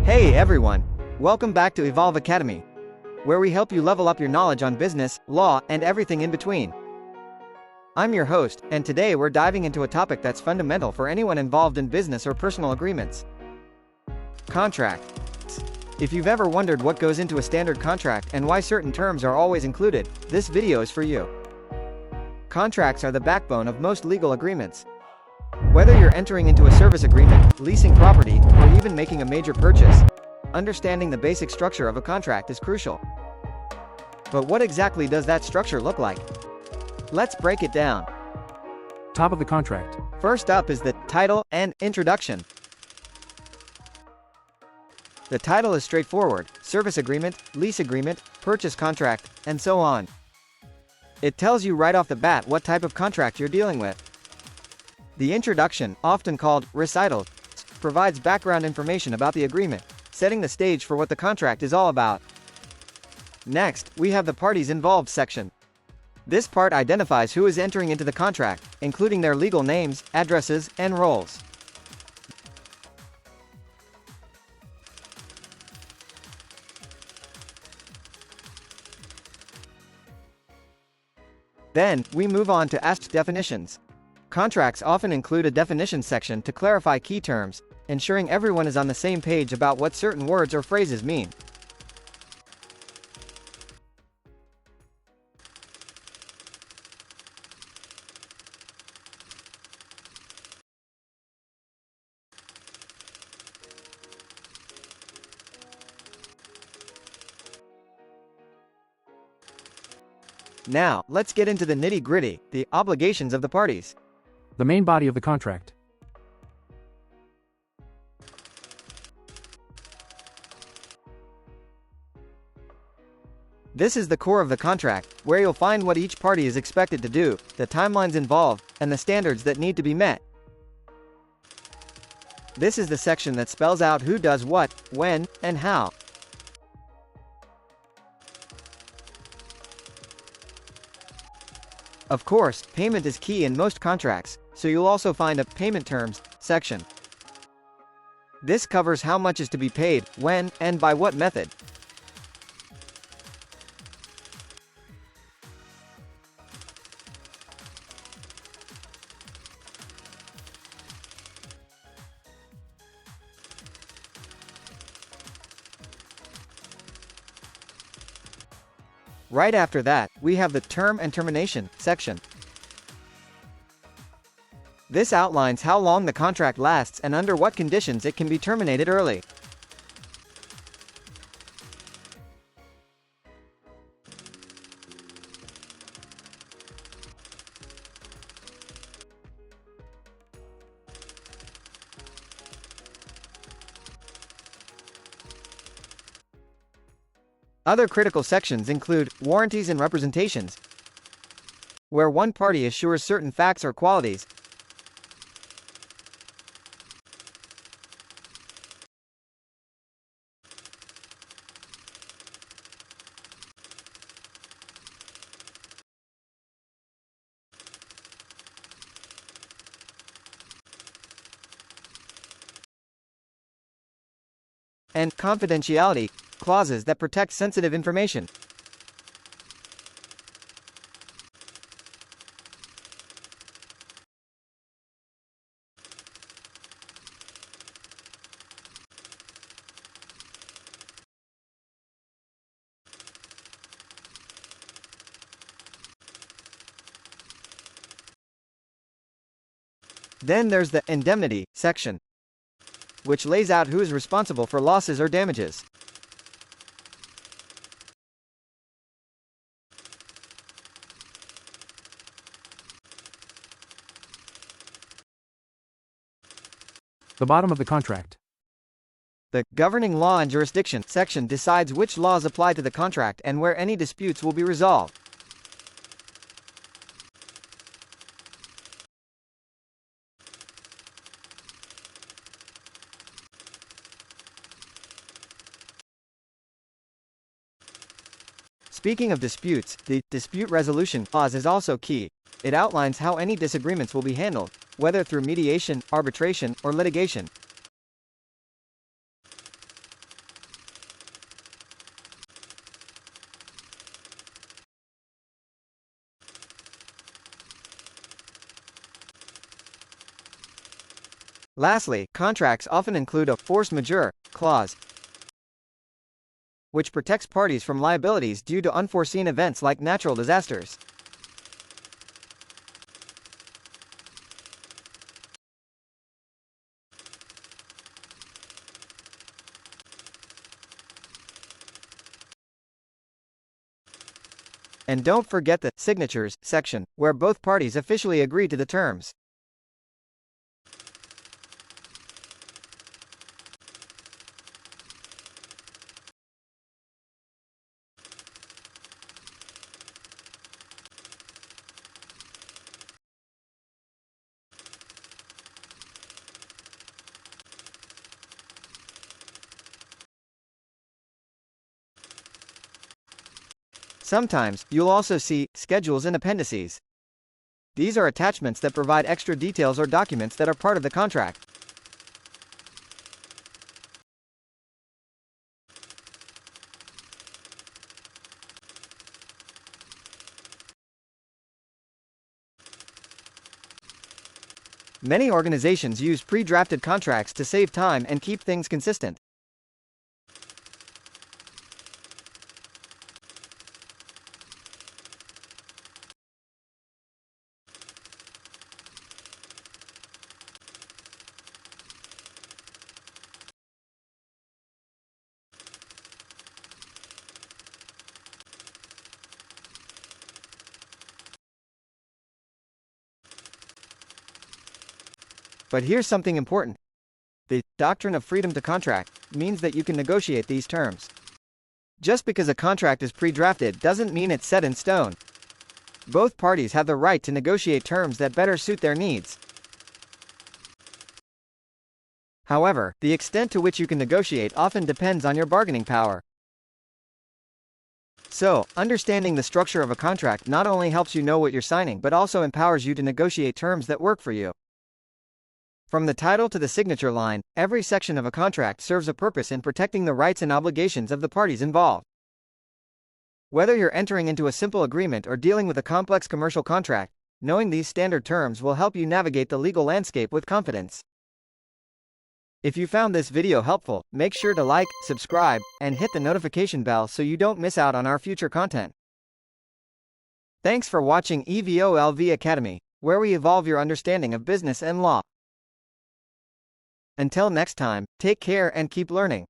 Hey everyone! Welcome back to Evolve Academy, where we help you level up your knowledge on business, law, and everything in between. I'm your host, and today we're diving into a topic that's fundamental for anyone involved in business or personal agreements. Contracts. If you've ever wondered what goes into a standard contract and why certain terms are always included, this video is for you. Contracts are the backbone of most legal agreements. Whether you're entering into a service agreement, leasing property, or even making a major purchase, understanding the basic structure of a contract is crucial. But what exactly does that structure look like? Let's break it down. Top of the contract. First up is the title and introduction. The title is straightforward: service agreement, lease agreement, purchase contract, and so on. It tells you right off the bat what type of contract you're dealing with. The introduction, often called recital, provides background information about the agreement, setting the stage for what the contract is all about. Next, we have the parties involved section. This part identifies who is entering into the contract, including their legal names, addresses, and roles. Then, we move on to ASP definitions. Contracts often include a definition section to clarify key terms, ensuring everyone is on the same page about what certain words or phrases mean. Now, let's get into the nitty-gritty, the obligations of the parties. The main body of the contract. This is the core of the contract, where you'll find what each party is expected to do, the timelines involved, and the standards that need to be met. This is the section that spells out who does what, when, and how. Of course, payment is key in most contracts, so you'll also find a payment terms section. This covers how much is to be paid, when, and by what method. Right after that, we have the term and termination section. This outlines how long the contract lasts and under what conditions it can be terminated early. Other critical sections include warranties and representations, where one party assures certain facts or qualities, and confidentiality clauses that protect sensitive information. Then there's the indemnity section, which lays out who is responsible for losses or damages. The bottom of the contract. The governing law and jurisdiction section decides which laws apply to the contract and where any disputes will be resolved. Speaking of disputes, the dispute resolution clause is also key. It outlines how any disagreements will be handled, whether through mediation, arbitration, or litigation. Lastly, contracts often include a force majeure clause, which protects parties from liabilities due to unforeseen events like natural disasters. And don't forget the signatures section, where both parties officially agree to the terms. Sometimes, you'll also see schedules and appendices. These are attachments that provide extra details or documents that are part of the contract. Many organizations use pre-drafted contracts to save time and keep things consistent. But here's something important. The doctrine of freedom to contract means that you can negotiate these terms. Just because a contract is pre-drafted doesn't mean it's set in stone. Both parties have the right to negotiate terms that better suit their needs. However, the extent to which you can negotiate often depends on your bargaining power. So, understanding the structure of a contract not only helps you know what you're signing but also empowers you to negotiate terms that work for you. From the title to the signature line, every section of a contract serves a purpose in protecting the rights and obligations of the parties involved. Whether you're entering into a simple agreement or dealing with a complex commercial contract, knowing these standard terms will help you navigate the legal landscape with confidence. If you found this video helpful, make sure to like, subscribe, and hit the notification bell so you don't miss out on our future content. Thanks for watching EVOLV Academy, where we evolve your understanding of business and law. Until next time, take care and keep learning.